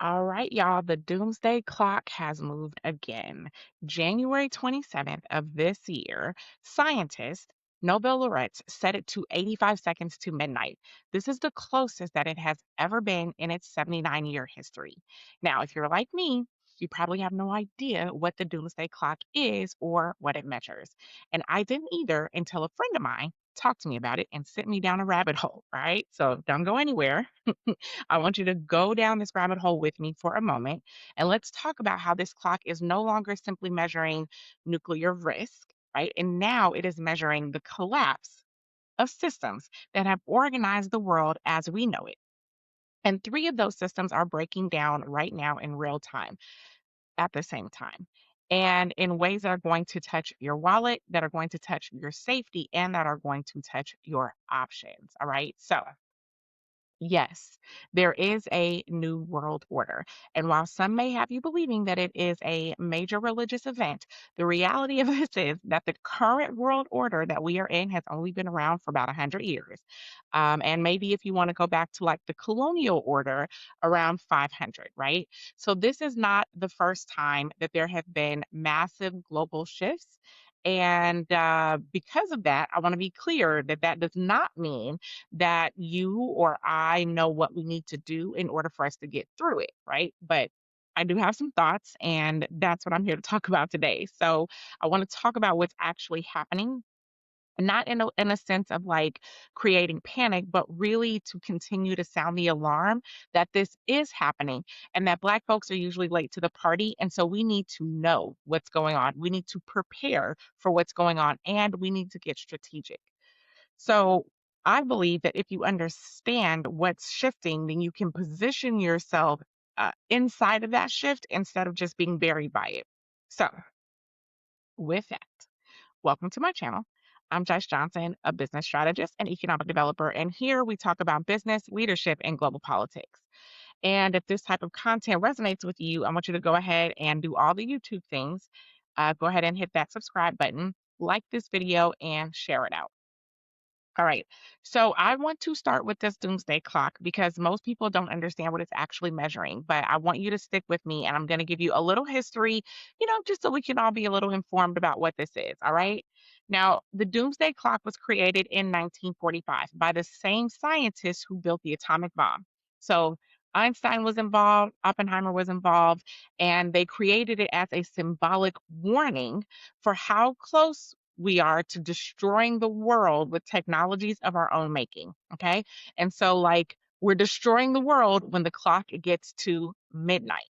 All right, y'all, the Doomsday Clock has moved again. January 27th of this year, scientists, Nobel laureates, set it to 85 seconds to midnight. This is the closest that it has ever been in its 79-year history. Now, if you're like me, you probably have no idea what the Doomsday Clock is or what it measures. And I didn't either until a friend of mine talked to me about it and sent me down a rabbit hole, right? So don't go anywhere. I want you to go down this rabbit hole with me for a moment, and let's talk about how this clock is no longer simply measuring nuclear risk, right? And now it is measuring the collapse of systems that have organized the world as we know it. And three of those systems are breaking down right now in real time at the same time. And in ways that are going to touch your wallet, that are going to touch your safety, and that are going to touch your options. All right. So, yes, there is a new world order. And while some may have you believing that it is a major religious event, the reality of this is that the current world order that we are in has only been around for about 100 years. And maybe if you want to go back to like the colonial order, around 500, right? So this is not the first time that there have been massive global shifts. And because of that, I want to be clear that that does not mean that you or I know what we need to do in order for us to get through it, right? But I do have some thoughts, and that's what I'm here to talk about today. So I want to talk about what's actually happening, not in a sense of like creating panic, but really to continue to sound the alarm that this is happening and that Black folks are usually late to the party. And so we need to know what's going on. We need to prepare for what's going on, and we need to get strategic. So I believe that if you understand what's shifting, then you can position yourself inside of that shift instead of just being buried by it. So, with that, welcome to my channel. I'm Jice Johnson, a business strategist and economic developer, and here we talk about business, leadership, and global politics. And if this type of content resonates with you, I want you to go ahead and do all the YouTube things. Go ahead and hit that subscribe button, like this video, and share it out. All right. So I want to start with this doomsday clock because most people don't understand what it's actually measuring. But I want you to stick with me and I'm going to give you a little history, just so we can all be a little informed about what this is. All right. Now, the doomsday clock was created in 1945 by the same scientists who built the atomic bomb. So Einstein was involved, Oppenheimer was involved, and they created it as a symbolic warning for how close we are to destroying the world with technologies of our own making. Okay. And so, like, we're destroying the world when the clock gets to midnight.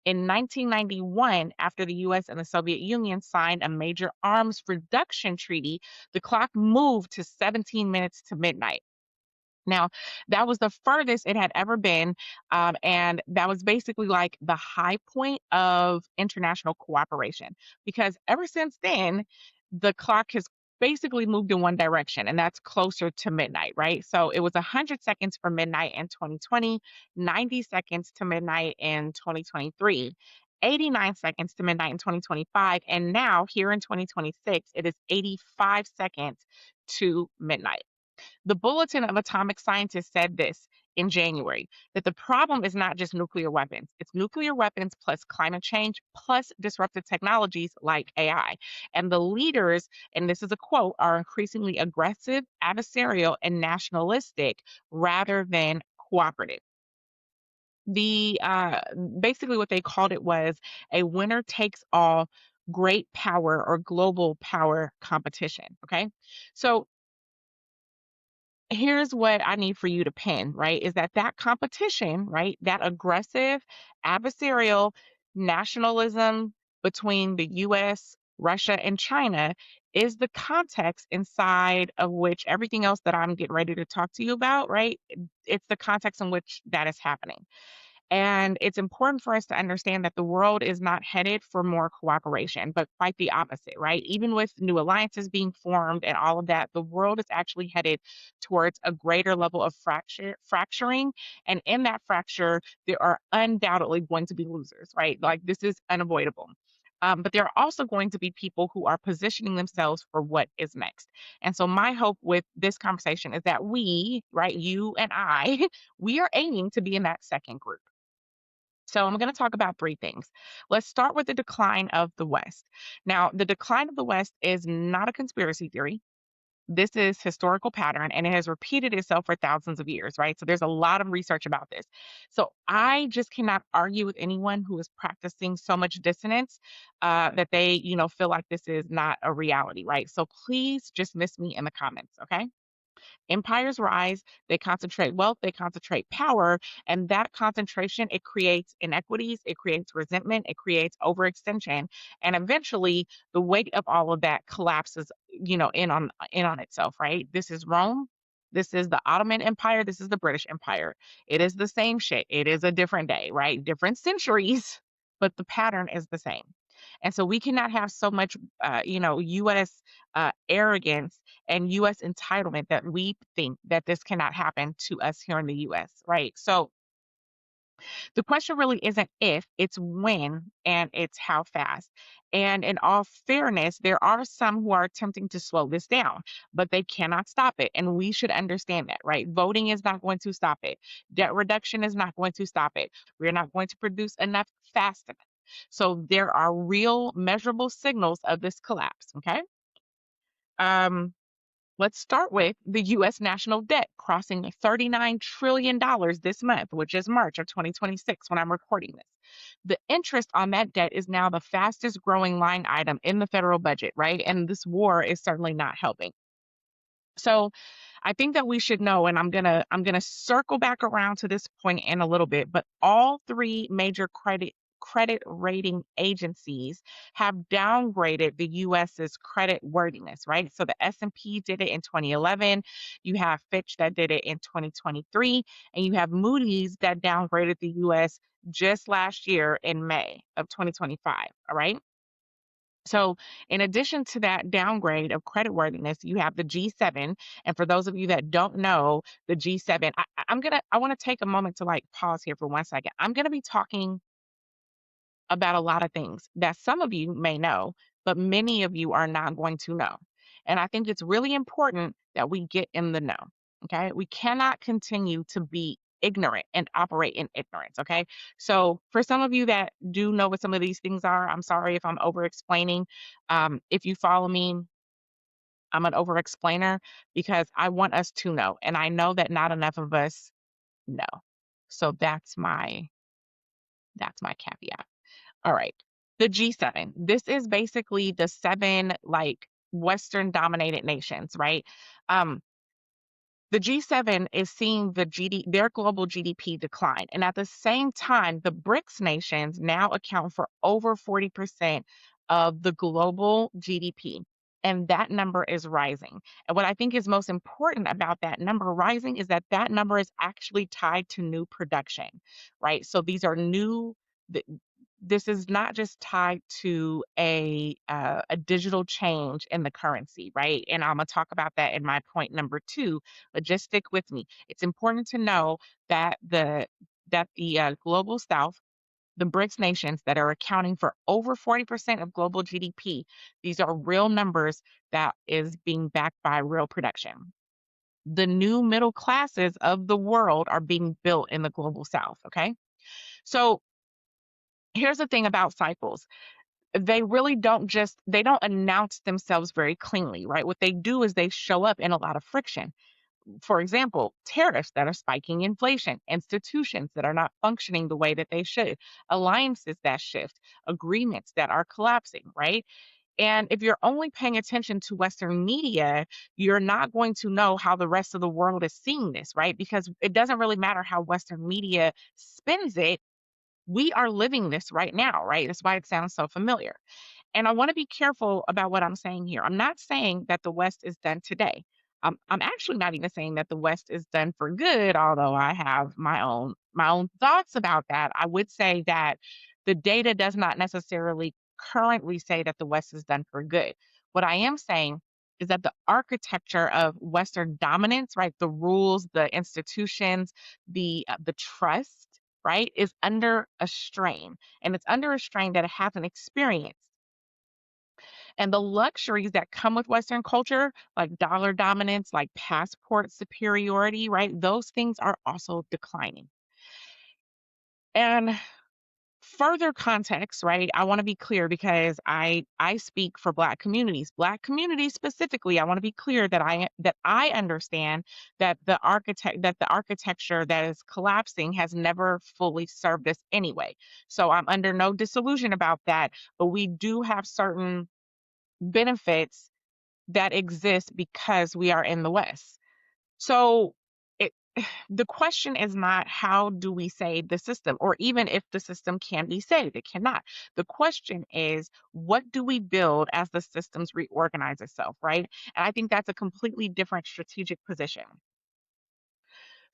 In 1991, after the US and the Soviet Union signed a major arms reduction treaty, the clock moved to 17 minutes to midnight. Now, that was the furthest it had ever been. And that was basically like the high point of international cooperation. Because ever since then, the clock has basically moved in one direction, and that's closer to midnight, right? So it was 100 seconds for midnight in 2020, 90 seconds to midnight in 2023. 89 seconds to midnight in 2025. And now, here in 2026, it is 85 seconds to midnight. The Bulletin of Atomic Scientists said this in January, that the problem is not just nuclear weapons. It's nuclear weapons plus climate change plus disruptive technologies like AI. And the leaders, and this is a quote, are increasingly aggressive, adversarial, and nationalistic rather than cooperative. The Basically what they called it was a winner takes all great power or global power competition. Okay. So here's what I need for you to pin, right? Is that competition, right? That aggressive, adversarial nationalism between the US, Russia, and China is the context inside of which everything else that I'm getting ready to talk to you about, right? It's the context in which that is happening. And it's important for us to understand that the world is not headed for more cooperation, but quite the opposite, right? Even with new alliances being formed and all of that, the world is actually headed towards a greater level of fracturing. And in that fracture, there are undoubtedly going to be losers, right? Like this is unavoidable. But there are also going to be people who are positioning themselves for what is next. And so, my hope with this conversation is that we, right, you and I, we are aiming to be in that second group. So I'm going to talk about three things. Let's start with the decline of the West. Now, the decline of the West is not a conspiracy theory. This is historical pattern and it has repeated itself for thousands of years, right? So there's a lot of research about this. So I just cannot argue with anyone who is practicing so much dissonance that they, feel like this is not a reality, right? So please just miss me in the comments, okay? Empires rise, they concentrate wealth, they concentrate power, and that concentration it creates inequities, it creates resentment, it creates overextension, and eventually the weight of all of that collapses, in on itself, right? This is Rome. This is the Ottoman Empire. This is the British Empire. It is the same shit. It is a different day, right? Different centuries, but the pattern is the same. And so we cannot have so much, U.S. Arrogance and US entitlement that we think that this cannot happen to us here in the US, right? So the question really isn't if, it's when and it's how fast. And in all fairness, there are some who are attempting to slow this down, but they cannot stop it. And we should understand that, right? Voting is not going to stop it. Debt reduction is not going to stop it. We're not going to produce enough fast enough. So there are real measurable signals of this collapse, okay? Um, Let's start with the US national debt crossing $39 trillion this month, which is March of 2026 when I'm recording this. The interest on that debt is now the fastest growing line item in the federal budget, right? And this war is certainly not helping. So I think that we should know, and I'm gonna circle back around to this point in a little bit, but all three major credit rating agencies have downgraded the US's credit worthiness, right? So the S&P did it in 2011, you have Fitch that did it in 2023, and you have Moody's that downgraded the US just last year in May of 2025, all right? So, in addition to that downgrade of creditworthiness, you have the G7. And for those of you that don't know, the G7, I want to take a moment to like pause here for 1 second. I'm gonna be talking about a lot of things that some of you may know, but many of you are not going to know. And I think it's really important that we get in the know. Okay. We cannot continue to be ignorant and operate in ignorance. Okay. So, for some of you that do know what some of these things are, I'm sorry if I'm over explaining. If you follow me, I'm an over explainer because I want us to know. And I know that not enough of us know. So, that's my caveat. All right. The G7. This is basically the seven like Western dominated nations, right? Um, the G7 is seeing their global GDP decline. And at the same time, the BRICS nations now account for over 40% of the global GDP. And that number is rising. And what I think is most important about that number rising is that that number is actually tied to new production, right? So these are new. th- This is not just tied to a digital change in the currency, right? And I'm gonna talk about that in my point number two, but just stick with me. It's important to know that the global south, the BRICS nations that are accounting for over 40% of global GDP, these are real numbers that is being backed by real production. The new middle classes of the world are being built in the global south, okay? So here's the thing about cycles. They really they don't announce themselves very cleanly, right? What they do is they show up in a lot of friction. For example, tariffs that are spiking inflation, institutions that are not functioning the way that they should, alliances that shift, agreements that are collapsing, right? And if you're only paying attention to Western media, you're not going to know how the rest of the world is seeing this, right? Because it doesn't really matter how Western media spins it. We are living this right now, right? That's why it sounds so familiar. And I want to be careful about what I'm saying here. I'm not saying that the West is done today. I'm actually not even saying that the West is done for good, although I have my own thoughts about that. I would say that the data does not necessarily currently say that the West is done for good. What I am saying is that the architecture of Western dominance, right, the rules, the institutions, the trust, right, is under a strain, and it's under a strain that it hasn't experienced. And the luxuries that come with Western culture, like dollar dominance, like passport superiority, right? Those things are also declining. And Further context, right? I want to be clear because I speak for Black communities specifically. I want to be clear that I understand that the architecture that is collapsing has never fully served us anyway. So I'm under no disillusion about that, but we do have certain benefits that exist because we are in the West. So it, the question is not how do we save the system, or even if the system can be saved. It cannot. The question is, what do we build as the systems reorganize itself, right? And I think that's a completely different strategic position.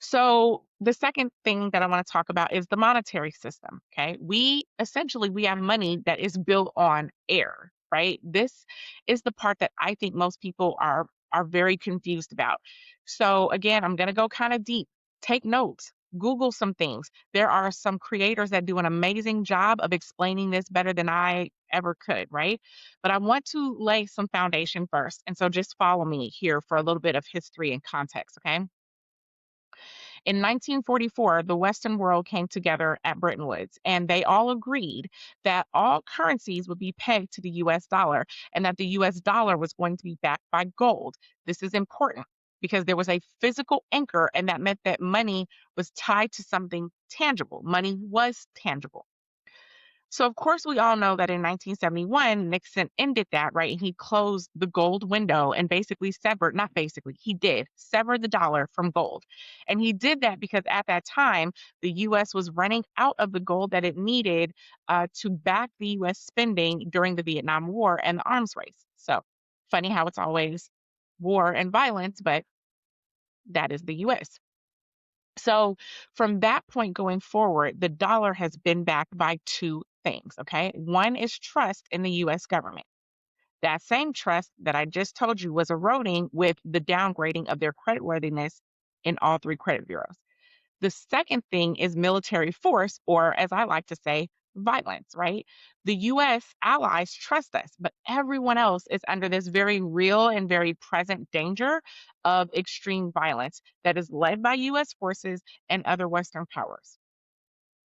So the second thing that I want to talk about is the monetary system. Okay. We have money that is built on air, right? This is the part that I think most people are very confused about. So again, I'm gonna go kind of deep. Take notes. Google some things. There are some creators that do an amazing job of explaining this better than I ever could, right? But I want to lay some foundation first. And so just follow me here for a little bit of history and context, okay? In 1944, the Western world came together at Bretton Woods, and they all agreed that all currencies would be pegged to the US dollar and that the US dollar was going to be backed by gold. This is important because there was a physical anchor, and that meant that money was tied to something tangible. Money was tangible. So, of course, we all know that in 1971, Nixon ended that, right? He closed the gold window and basically severed, not basically, he did sever the dollar from gold. And he did that because at that time, the US was running out of the gold that it needed to back the US spending during the Vietnam War and the arms race. So, funny how it's always war and violence, but that is the US. So from that point going forward, the dollar has been backed by two things. Okay. One is trust in the US government. That same trust that I just told you was eroding with the downgrading of their creditworthiness in all three credit bureaus. The second thing is military force, or as I like to say, violence, right? The US allies trust us, but everyone else is under this very real and very present danger of extreme violence that is led by US forces and other Western powers.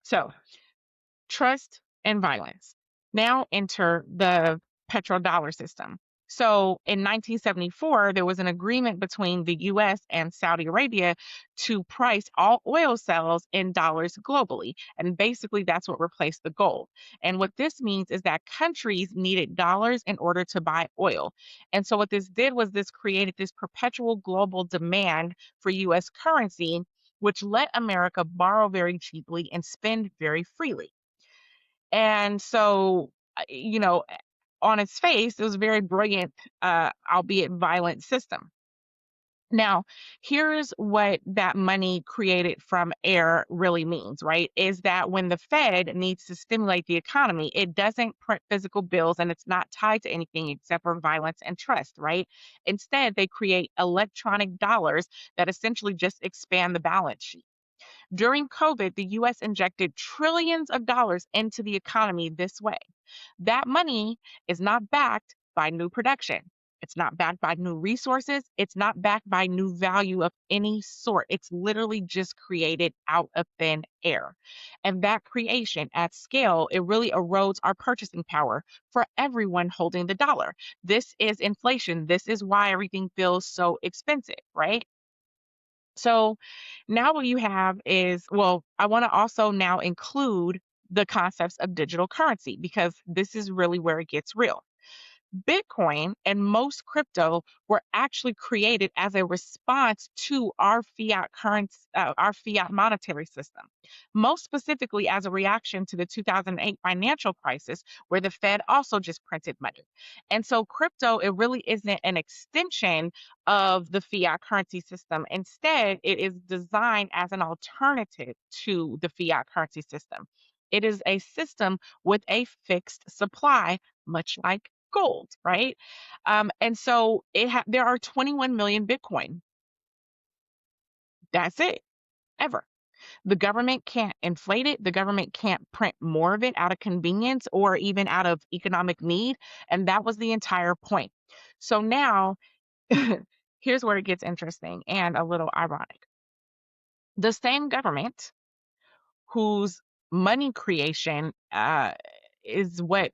So, trust and violence. Now enter the petrodollar system. So in 1974, there was an agreement between the US and Saudi Arabia to price all oil sales in dollars globally. And basically, that's what replaced the gold. And what this means is that countries needed dollars in order to buy oil. And so, what this did was this created this perpetual global demand for US currency, which let America borrow very cheaply and spend very freely. And so, on its face, it was a very brilliant, albeit violent system. Now, here's what that money created from air really means, right? Is that when the Fed needs to stimulate the economy, it doesn't print physical bills and it's not tied to anything except for violence and trust, right? Instead, they create electronic dollars that essentially just expand the balance sheet. During COVID, the US injected trillions of dollars into the economy this way. That money is not backed by new production. It's not backed by new resources. It's not backed by new value of any sort. It's literally just created out of thin air. And that creation at scale, it really erodes our purchasing power for everyone holding the dollar. This is inflation. This is why everything feels so expensive, right? So now what you have is, well, I want to also now include the concepts of digital currency because this is really where it gets real. Bitcoin and most crypto were actually created as a response to our fiat monetary system. Most specifically, as a reaction to the 2008 financial crisis, where the Fed also just printed money. And so, crypto it really isn't an extension of the fiat currency system. Instead, it is designed as an alternative to the fiat currency system. It is a system with a fixed supply, much like gold, right? And so there are 21 million Bitcoin. That's it, ever. The government can't inflate it. The government can't print more of it out of convenience or even out of economic need. And that was the entire point. So now, here's where it gets interesting and a little ironic. The same government whose money creation is what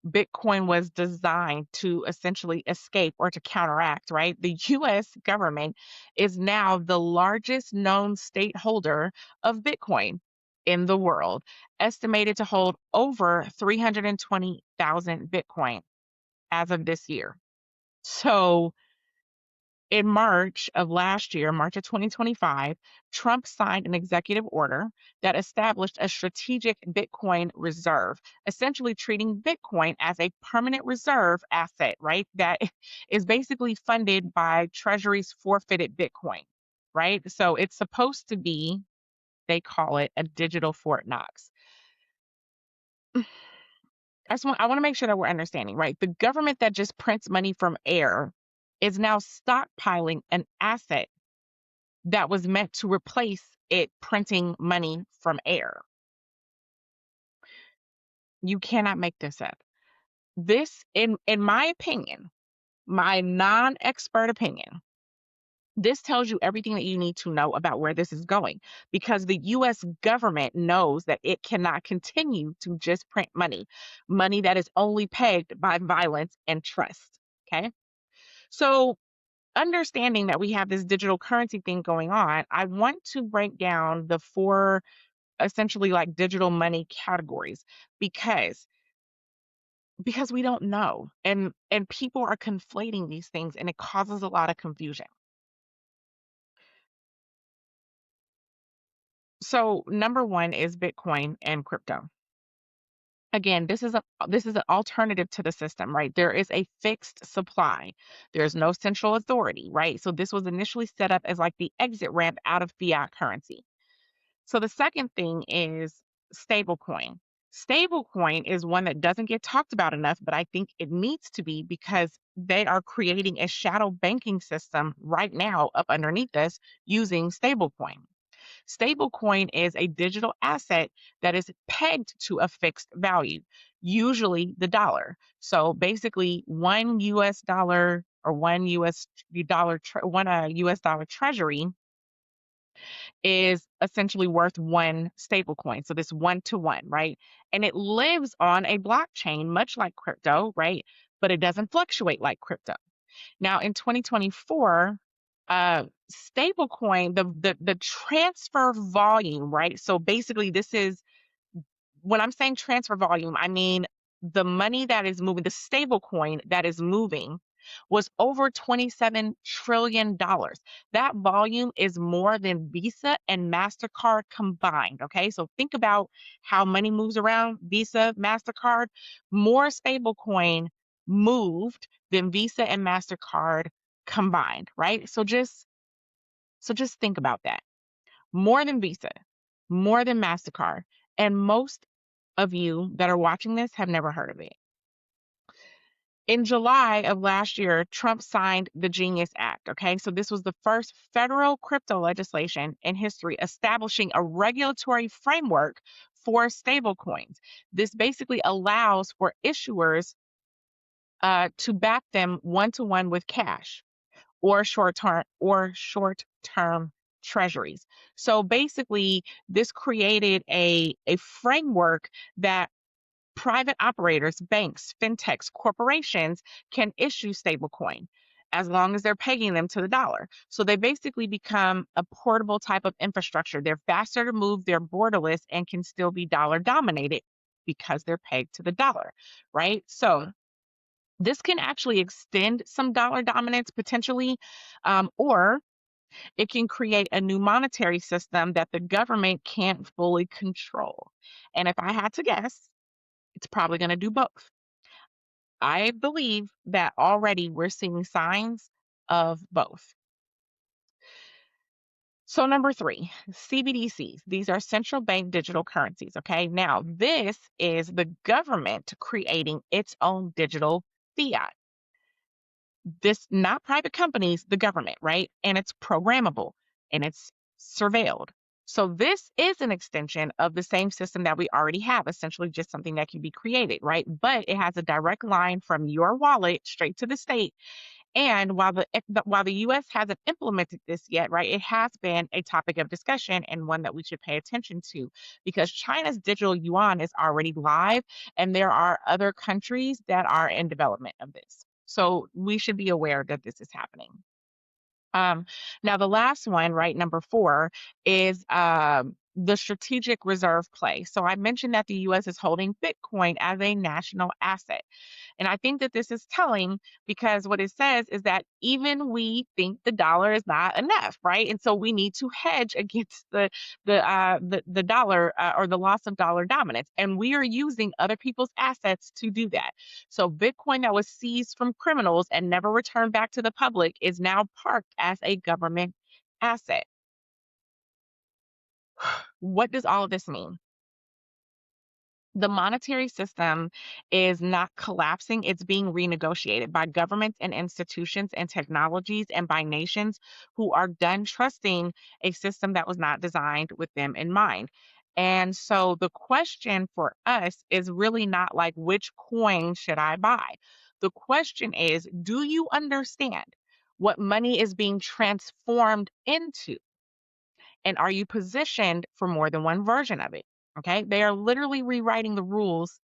Bitcoin was designed to essentially escape or to counteract, right? The US government is now the largest known state holder of Bitcoin in the world, estimated to hold over 320,000 Bitcoin as of this year. So, in March of last year, March of 2025, Trump signed an executive order that established a strategic Bitcoin reserve, essentially treating Bitcoin as a permanent reserve asset, right? That is basically funded by Treasury's forfeited Bitcoin, right? So it's supposed to be, they call it a digital Fort Knox. I want to make sure that we're understanding, right? The government that just prints money from air is now stockpiling an asset that was meant to replace it printing money from air. You cannot make this up. This, in my opinion, my non-expert opinion, this tells you everything that you need to know about where this is going, because the US government knows that it cannot continue to just print money that is only pegged by violence and trust. Okay. So, understanding that we have this digital currency thing going on, I want to break down the four essentially like digital money categories, because we don't know, and people are conflating these things, and it causes a lot of confusion. So number one is Bitcoin and crypto. Again, this is an alternative to the system, right? There is a fixed supply. There's no central authority, right? So this was initially set up as like the exit ramp out of fiat currency. So the second thing is stablecoin. Stablecoin is one that doesn't get talked about enough, but I think it needs to be, because they are creating a shadow banking system right now up underneath us using stablecoin. Stablecoin is a digital asset that is pegged to a fixed value, usually the dollar. So basically, one US dollar or one US dollar treasury is essentially worth one stable coin. So this one to one, right? And it lives on a blockchain, much like crypto, right? But it doesn't fluctuate like crypto. Now in 2024, stablecoin, the transfer volume, right? So basically, this is, when I'm saying transfer volume, I mean the money that is moving, the stable coin that is moving, was over $27 trillion. That volume is more than Visa and MasterCard combined. Okay. So think about how money moves around Visa, MasterCard. More stable coin moved than Visa and MasterCard combined, right? So just think about that. More than Visa, more than MasterCard. And most of you that are watching this have never heard of it. In July of last year, Trump signed the Genius Act. Okay, so this was the first federal crypto legislation in history establishing a regulatory framework for stablecoins. This basically allows for issuers to back them one to one with cash or short term treasuries. So basically, this created a framework that private operators, banks, fintechs, corporations can issue stablecoin as long as they're pegging them to the dollar. So they basically become a portable type of infrastructure. They're faster to move, they're borderless, and can still be dollar dominated because they're pegged to the dollar, right? So this can actually extend some dollar dominance potentially, or it can create a new monetary system that the government can't fully control. And if I had to guess, it's probably going to do both. I believe that already we're seeing signs of both. So, number three, CBDCs. These are central bank digital currencies. Okay. Now, this is the government creating its own digital fiat. This, not private companies, the government, right? And it's programmable and it's surveilled. So this is an extension of the same system that we already have, essentially just something that can be created, right? But it has a direct line from your wallet straight to the state, And while the U.S. hasn't implemented this yet, right, it has been a topic of discussion and one that we should pay attention to because China's digital yuan is already live, and there are other countries that are in development of this. So we should be aware that this is happening. Um, Now, the last one, right, number four, is the strategic reserve play. So I mentioned that the U.S. is holding Bitcoin as a national asset. And I think that this is telling because what it says is that even we think the dollar is not enough, right? And so we need to hedge against the dollar or the loss of dollar dominance. And we are using other people's assets to do that. So Bitcoin that was seized from criminals and never returned back to the public is now parked as a government asset. What does all of this mean? The monetary system is not collapsing, it's being renegotiated by governments and institutions and technologies and by nations who are done trusting a system that was not designed with them in mind. And so the question for us is really not like which coin should I buy? The question is, do you understand what money is being transformed into? And are you positioned for more than one version of it? Okay. They are literally rewriting the rules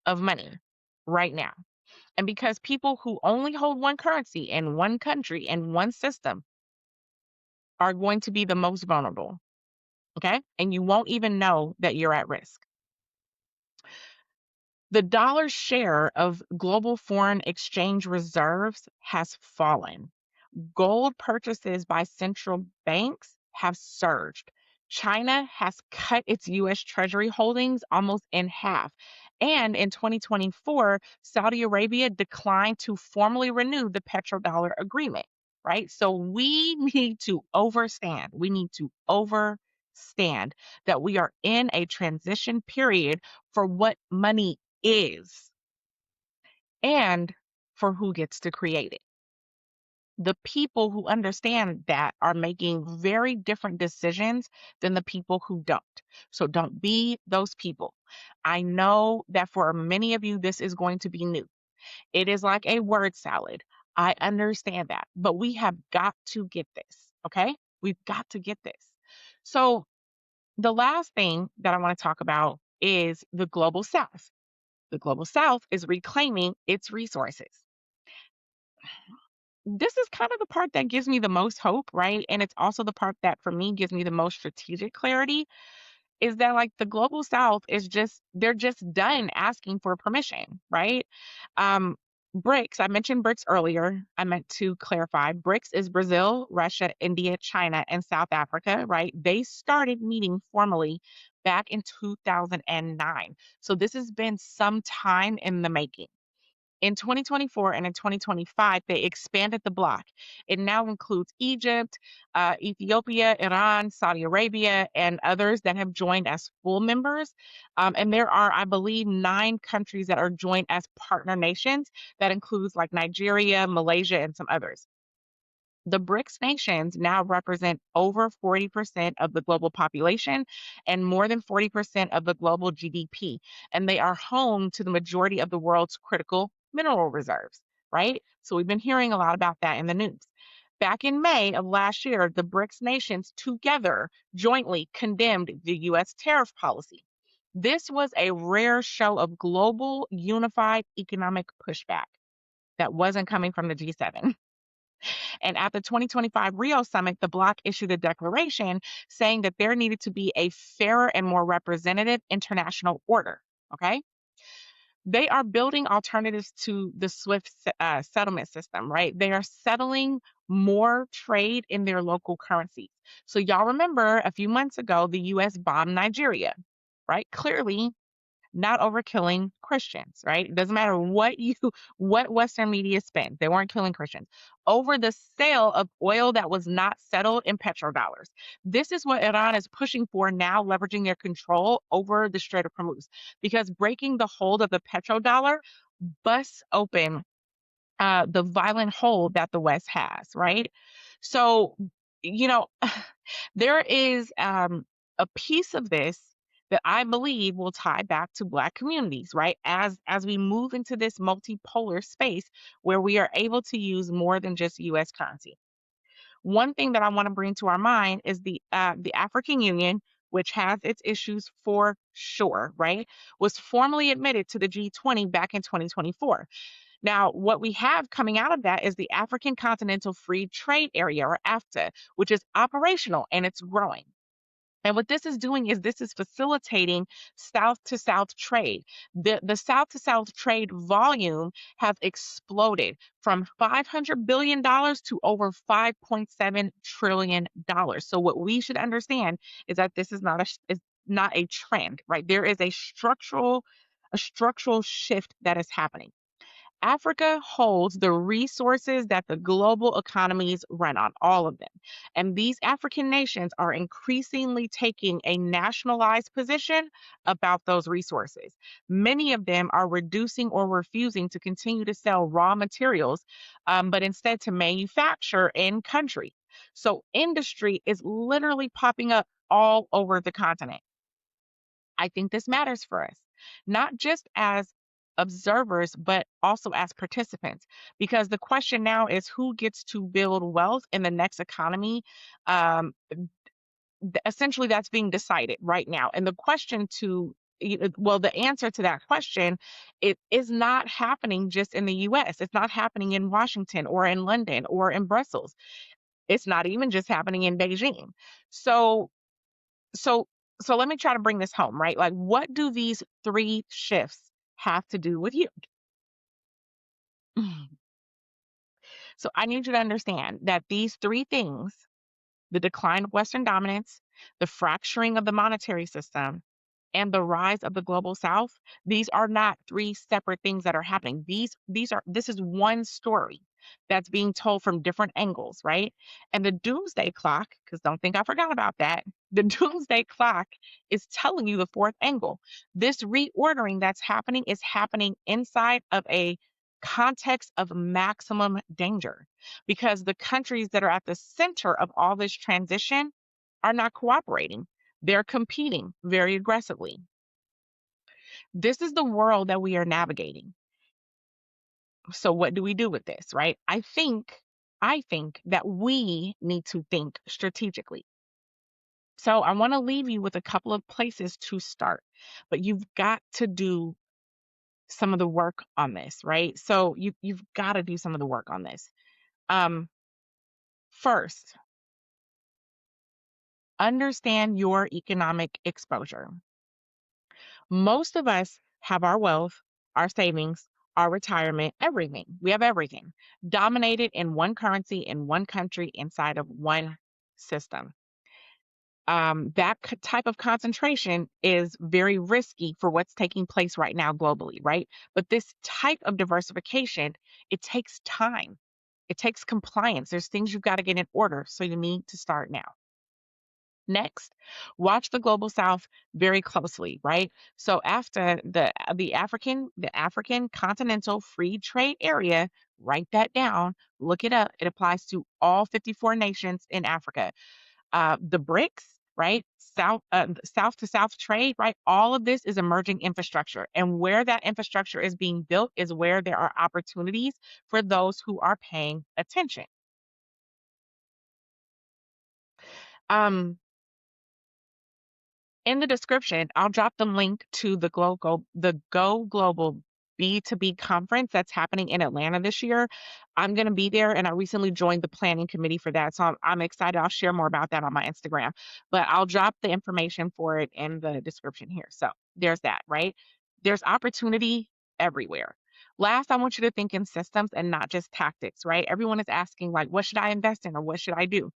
of money right now. And because people who only hold one currency in one country and one system are going to be the most vulnerable. Okay. And you won't even know that you're at risk. The dollar's share of global foreign exchange reserves has fallen. Gold purchases by central banks have surged. China has cut its US Treasury holdings almost in half. And in 2024, Saudi Arabia declined to formally renew the petrodollar agreement, right? So we need to overstand. We need to overstand that we are in a transition period for what money is and for who gets to create it. The people who understand that are making very different decisions than the people who don't. So don't be those people. I know that for many of you, this is going to be new. It is like a word salad. I understand that, but we have got to get this. Okay. We've got to get this. So the last thing that I want to talk about is the global south. The global south is reclaiming its resources. This is kind of the part that gives me the most hope, right? And it's also the part that for me gives me the most strategic clarity is that like the global south is just they're just done asking for permission, right? Um BRICS, I mentioned BRICS earlier. I meant to clarify. BRICS is Brazil, Russia, India, China, and South Africa, right? They started meeting formally back in 2009. So this has been some time in the making. In 2024 and in 2025, they expanded the bloc. It now includes Egypt, Ethiopia, Iran, Saudi Arabia, and others that have joined as full members. And there are, I believe, 9 countries that are joined as partner nations. That includes like Nigeria, Malaysia, and some others. The BRICS nations now represent over 40% of the global population and more than 40% of the global GDP. And they are home to the majority of the world's critical mineral reserves, right? So we've been hearing a lot about that in the news. Back in May of last year, the BRICS nations together jointly condemned the US tariff policy. This was a rare show of global unified economic pushback that wasn't coming from the G7. And at the 2025 Rio summit, the bloc issued a declaration saying that there needed to be a fairer and more representative international order. Okay. They are building alternatives to the SWIFT settlement system, right? They are settling more trade in their local currencies. So, y'all remember a few months ago, the US bombed Nigeria, right? Clearly, not over killing Christians, right? It doesn't matter what Western media spin. They weren't killing Christians over the sale of oil that was not settled in petrodollars. This is what Iran is pushing for now, leveraging their control over the Strait of Hormuz, because breaking the hold of the petrodollar busts open the violent hold that the West has, right? So, you know, there is a piece of this that I believe will tie back to Black communities, right? As we move into this multipolar space where we are able to use more than just US currency. One thing that I want to bring to our mind is the African Union, which has its issues for sure, right? Was formally admitted to the G20 back in 2024. Now, what we have coming out of that is the African Continental Free Trade Area, or AfCFTA, which is operational and it's growing. And what this is doing is this is facilitating south to south trade. The south to south trade volume has exploded from $500 billion to over $5.7 trillion. So what we should understand is that this is not a trend, right? There is a structural shift that is happening. Africa holds the resources that the global economies run on, all of them. And these African nations are increasingly taking a nationalized position about those resources. Many of them are reducing or refusing to continue to sell raw materials, but instead to manufacture in country. So industry is literally popping up all over the continent. I think this matters for us, not just as observers, but also as participants. Because the question now is who gets to build wealth in the next economy? Um, Essentially, that's being decided right now. And the question well, the answer to that question, it is not happening just in the US. It's not happening in Washington or in London or in Brussels. It's not even just happening in Beijing. So so so let me try to bring this home, right? Like, what do these three shifts have to do with you? So I need you to understand that these three things, the decline of Western dominance, the fracturing of the monetary system, and the rise of the global south, these are not three separate things that are happening. This is one story that's being told from different angles, right? And the doomsday clock, because don't think I forgot about that, the doomsday clock is telling you the fourth angle. This reordering that's happening is happening inside of a context of maximum danger, because the countries that are at the center of all this transition are not cooperating. They're competing very aggressively. This is the world that we are navigating. So what do we do with this, right? I think that we need to think strategically. So I want to leave you with a couple of places to start, but you've got to do some of the work on this, right? So you've got to do some of the work on this. Um, First, understand your economic exposure. Most of us have our wealth, our savings, our retirement, everything. We have everything dominated in one currency, in one country, inside of one system. Type of concentration is very risky for what's taking place right now globally, right? But this type of diversification, it takes time. It takes compliance. There's things you've got to get in order. So you need to start now. Next, watch the global south very closely, right? So after the African Continental Free Trade Area, write that down, look it up. It applies to all 54 nations in Africa. The BRICS, right? South to south trade, right? All of this is emerging infrastructure. And where that infrastructure is being built is where there are opportunities for those who are paying attention. Um, In the description, I'll drop the link to the Go Global B2B conference that's happening in Atlanta this year. I'm going to be there, and I recently joined the planning committee for that. So I'm excited. I'll share more about that on my Instagram, but I'll drop the information for it in the description here. So there's that, right? There's opportunity everywhere. Last, I want you to think in systems and not just tactics, right? Everyone is asking, like, what should I invest in or what should I do?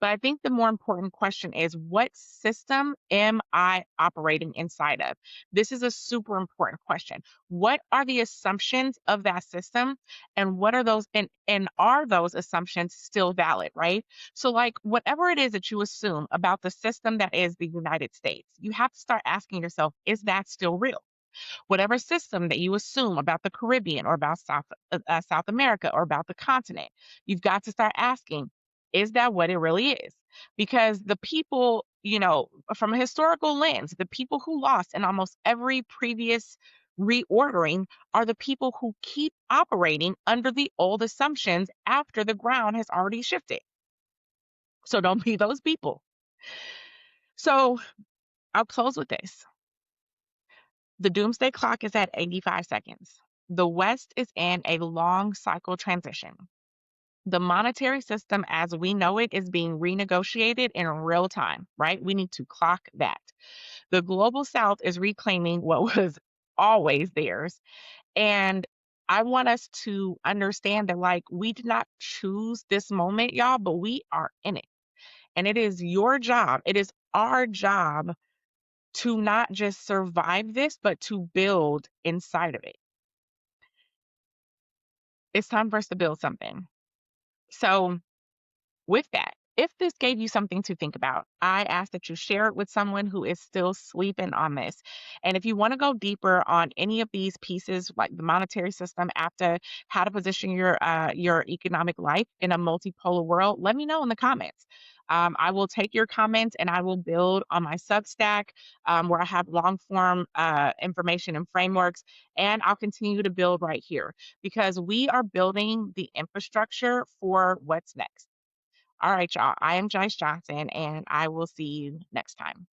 But I think the more important question is, what system am I operating inside of? This is a super important question. What are the assumptions of that system? And what are those and are those assumptions still valid, right? So like whatever it is that you assume about the system that is the United States, you have to start asking yourself, is that still real? Whatever system that you assume about the Caribbean or about South America or about the continent, you've got to start asking, is that what it really is? Because the people from a historical lens, the people who lost in almost every previous reordering are the people who keep operating under the old assumptions after the ground has already shifted. So don't be those people. So I'll close with this. The doomsday clock is at 85 seconds. The West is in a long cycle transition. The monetary system as we know it is being renegotiated in real time, right? We need to clock that. The global South is reclaiming what was always theirs. And I want us to understand that, like, we did not choose this moment, y'all, but we are in it. And it is your job, it is our job to not just survive this, but to build inside of it. It's time for us to build something. So, with that, if this gave you something to think about, I ask that you share it with someone who is still sleeping on this. And if you want to go deeper on any of these pieces, like the monetary system, AfCFTA, how to position your economic life in a multipolar world, let me know in the comments. I will take your comments and I will build on my Substack where I have long form information and frameworks. And I'll continue to build right here because we are building the infrastructure for what's next. All right, y'all. I am Jice Johnson, and I will see you next time.